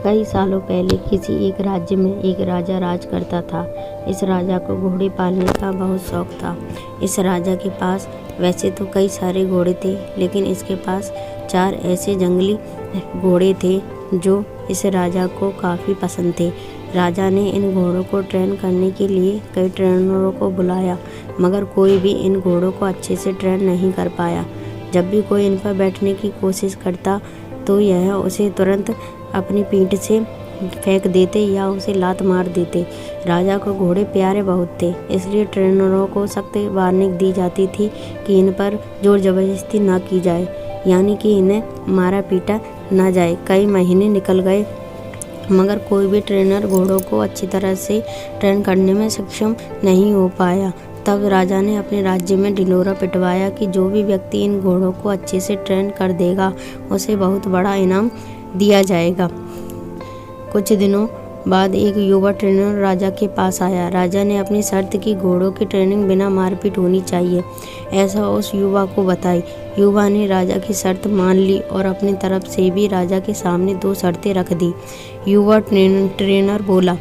कई सालों पहले किसी एक राज्य में एक राजा राज करता था। इस राजा को घोड़े पालने का बहुत शौक था। इस राजा के पास वैसे तो कई सारे घोड़े थे, लेकिन इसके पास 4 ऐसे जंगली घोड़े थे जो इस राजा को काफ़ी पसंद थे। राजा ने इन घोड़ों को ट्रेन करने के लिए कई ट्रेनरों को बुलाया, मगर कोई भी इन घोड़ों को अच्छे से ट्रेन नहीं कर पाया। जब भी कोई इन पर बैठने की कोशिश करता तो यह उसे तुरंत अपनी पीठ से फेंक देते या उसे लात मार देते। राजा को घोड़े प्यारे बहुत थे, इसलिए ट्रेनरों को सख्त वार्निंग दी जाती थी कि इन पर जोर जबरदस्ती ना की जाए, यानी कि इन्हें मारा पीटा ना जाए। कई महीने निकल गए, मगर कोई भी ट्रेनर घोड़ों को अच्छी तरह से ट्रेन करने में सक्षम नहीं हो पाया। तब राजा ने अपने राज्य में ढिंढोरा पिटवाया कि जो भी व्यक्ति इन घोड़ों को अच्छे से ट्रेन कर देगा उसे बहुत बड़ा इनाम दिया जाएगा। कुछ दिनों बाद एक युवा ट्रेनर राजा के पास आया। राजा ने अपनी शर्त की घोड़ों की ट्रेनिंग बिना मारपीट होनी चाहिए, ऐसा उस युवा को बताई। युवा ने राजा की शर्त मान ली और अपनी तरफ से भी राजा के सामने 2 शर्तें रख दी। युवा ट्रेनर बोला,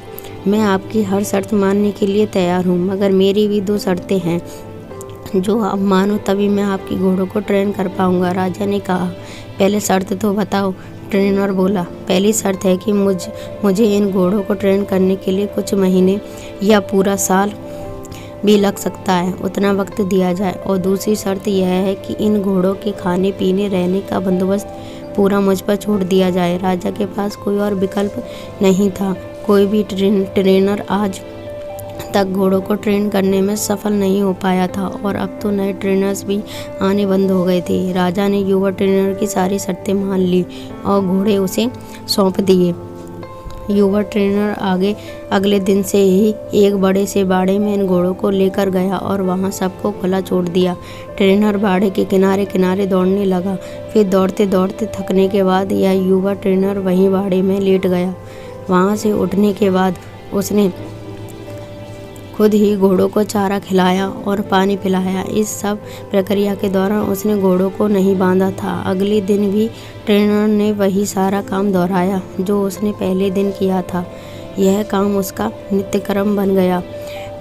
मैं आपकी हर शर्त मानने के लिए तैयार हूँ, मगर मेरी भी 2 शर्तें हैं जो आप मानो तभी मैं आपकी घोड़ों को ट्रेन कर पाऊँगा। राजा ने कहा, पहले शर्त तो बताओ। ट्रेनर बोला, पहली शर्त है कि मुझे इन घोड़ों को ट्रेन करने के लिए कुछ महीने या पूरा साल भी लग सकता है, उतना वक्त दिया जाए। और दूसरी शर्त यह है कि इन घोड़ों के खाने पीने रहने का बंदोबस्त पूरा मुझ पर छोड़ दिया जाए। राजा के पास कोई और विकल्प नहीं था। कोई भी ट्रेनर आज तक घोड़ों को ट्रेन करने में सफल नहीं हो पाया था और अब तो नए ट्रेनर्स भी आने बंद हो गए थे। राजा ने युवा ट्रेनर की सारी शर्तें मान ली और घोड़े उसे सौंप दिए। युवा ट्रेनर अगले दिन से ही एक बड़े से बाड़े में इन घोड़ों को लेकर गया और वहां सबको खुला छोड़ दिया। ट्रेनर बाड़े के किनारे किनारे दौड़ने लगा। फिर दौड़ते दौड़ते थकने के बाद यह युवा ट्रेनर वहीं बाड़े में लेट गया। वहां से उठने के बाद उसने खुद ही घोड़ों को चारा खिलाया और पानी पिलाया। इस सब प्रक्रिया के दौरान उसने घोड़ों को नहीं बांधा था। अगले दिन भी ट्रेनर ने वही सारा काम दोहराया जो उसने पहले दिन किया था। यह काम उसका नित्यक्रम बन गया।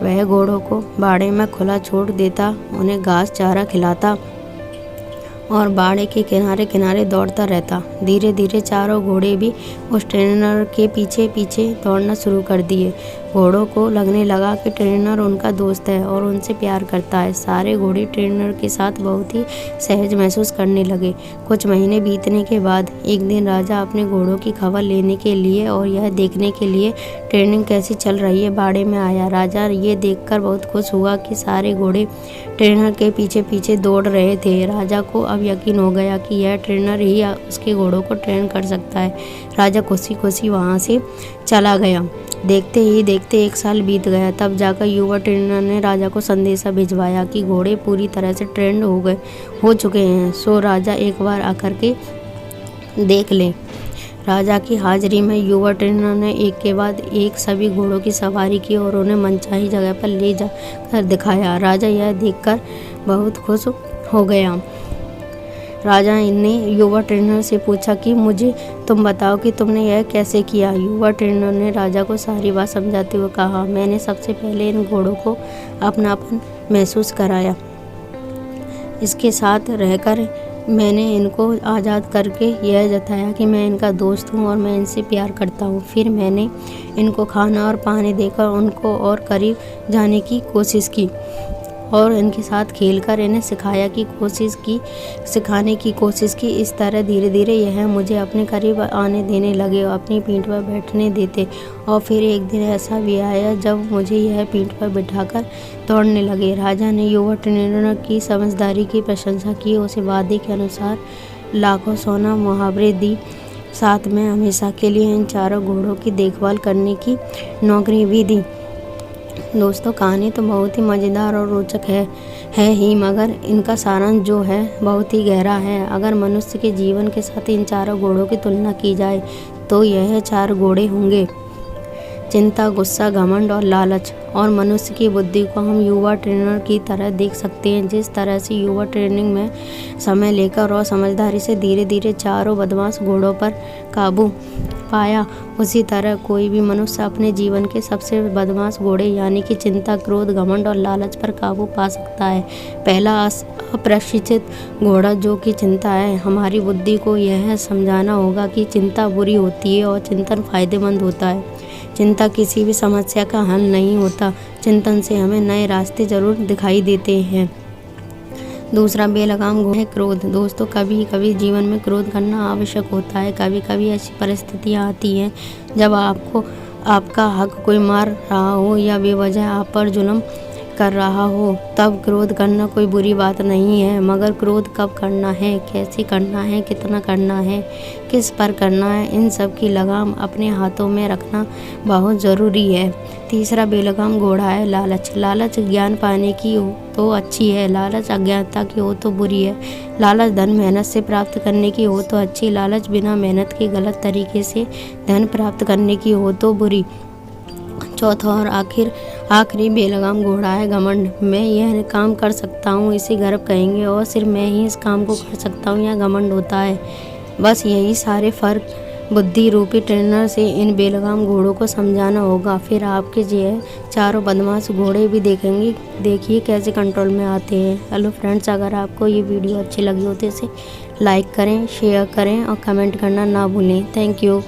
वह घोड़ों को बाड़े में खुला छोड़ देता, उन्हें घास चारा खिलाता और बाड़े के किनारे किनारे दौड़ता रहता। धीरे धीरे चारों घोड़े भी उस ट्रेनर के पीछे पीछे दौड़ना शुरू कर दिए। घोड़ों को लगने लगा कि ट्रेनर उनका दोस्त है और उनसे प्यार करता है। सारे घोड़े ट्रेनर के साथ बहुत ही सहज महसूस करने लगे। कुछ महीने बीतने के बाद एक दिन राजा अपने घोड़ों की खबर लेने के लिए और यह देखने के लिए ट्रेनिंग कैसी चल रही है बाड़े में आया। राजा ये देखकर बहुत खुश हुआ कि सारे घोड़े ट्रेनर के पीछे पीछे दौड़ रहे थे। राजा को अब यकीन हो गया कि यह ट्रेनर ही उसके घोड़ों को ट्रेन कर सकता है। राजा खुशी खुशी वहाँ से चला गया। देखते ही देखते 1 साल बीत गया। तब जाकर युवा ट्रेनर ने राजा को संदेशा भिजवाया कि घोड़े पूरी तरह से ट्रेंड हो चुके हैं, सो राजा एक बार आकर के देख ले। राजा की हाजिरी में युवा ट्रेनर ने एक के बाद एक सभी घोड़ों की सवारी की और उन्हें मनचाही जगह पर ले जाकर दिखाया। राजा यह देखकर बहुत खुश हो गया। राजा ने युवा ट्रेनर से पूछा कि मुझे तुम बताओ कि तुमने यह कैसे किया। युवा ट्रेनर ने राजा को सारी बात समझाते हुए कहा, मैंने सबसे पहले इन घोड़ों को अपनापन महसूस कराया। इसके साथ रहकर मैंने इनको आज़ाद करके यह जताया कि मैं इनका दोस्त हूँ और मैं इनसे प्यार करता हूँ। फिर मैंने इनको खाना और पानी देकर उनको और करीब जाने की कोशिश की और इनके साथ खेलकर इन्हें सिखाने की कोशिश की। इस तरह धीरे धीरे यह मुझे अपने करीब आने देने लगे और अपनी पीठ पर बैठने देते। और फिर एक दिन ऐसा भी आया जब मुझे यह पीठ पर बिठाकर दौड़ने लगे। राजा ने युवा ट्रेनर की समझदारी की प्रशंसा की, उसे वादे के अनुसार लाखों सोना मुहावरे दी, साथ में हमेशा के लिए इन चारों घोड़ों की देखभाल करने की नौकरी भी दी। दोस्तों, कहानी तो बहुत ही मज़ेदार और रोचक है ही, मगर इनका सारांश जो है बहुत ही गहरा है। अगर मनुष्य के जीवन के साथ इन चारों घोड़ों की तुलना की जाए तो यह 4 घोड़े होंगे: चिंता, गुस्सा, घमंड और लालच। और मनुष्य की बुद्धि को हम युवा ट्रेनर की तरह देख सकते हैं। जिस तरह से युवा ट्रेनिंग में समय लेकर और समझदारी से धीरे धीरे चारों बदमाश घोड़ों पर काबू पाया, उसी तरह कोई भी मनुष्य अपने जीवन के सबसे बदमाश घोड़े यानी कि चिंता, क्रोध, घमंड और लालच पर काबू पा सकता है। पहला अप्रशिक्षित घोड़ा जो कि चिंता है। हमारी बुद्धि को यह समझाना होगा कि चिंता बुरी होती है और चिंतन फायदेमंद होता है। चिंता किसी भी समस्या का हल नहीं होता, चिंतन से हमें नए रास्ते जरूर दिखाई देते हैं। दूसरा बेलगाम घोड़ा है क्रोध। दोस्तों, कभी कभी जीवन में क्रोध करना आवश्यक होता है। कभी कभी ऐसी परिस्थितियाँ आती हैं जब आपका हक कोई मार रहा हो या बेवजह आप पर जुल्म कर रहा हो, तब क्रोध करना कोई बुरी बात नहीं है। मगर क्रोध कब करना है, कैसे करना है, कितना करना है, किस पर करना है, इन सब की लगाम अपने हाथों में रखना बहुत ज़रूरी है। तीसरा बेलगाम घोड़ा है लालच। लालच ज्ञान पाने की हो तो अच्छी है, लालच अज्ञानता की हो तो बुरी है। लालच धन मेहनत से प्राप्त करने की हो तो अच्छी, लालच बिना मेहनत के गलत तरीके से धन प्राप्त करने की हो तो बुरी। चौथा और आखिरी बेलगाम घोड़ा है घमंड। मैं यह काम कर सकता हूँ, इसे गर्व कहेंगे, और सिर्फ मैं ही इस काम को कर सकता हूँ, यह घमंड होता है। बस यही सारे फर्क बुद्धि रूपी ट्रेनर से इन बेलगाम घोड़ों को समझाना होगा। फिर आपके जो चारों बदमाश घोड़े भी देखिए कैसे कंट्रोल में आते हैं। हेलो फ्रेंड्स, अगर आपको ये वीडियो अच्छी लगी हो तो इसे लाइक करें, शेयर करें और कमेंट करना ना भूलें। Thank you.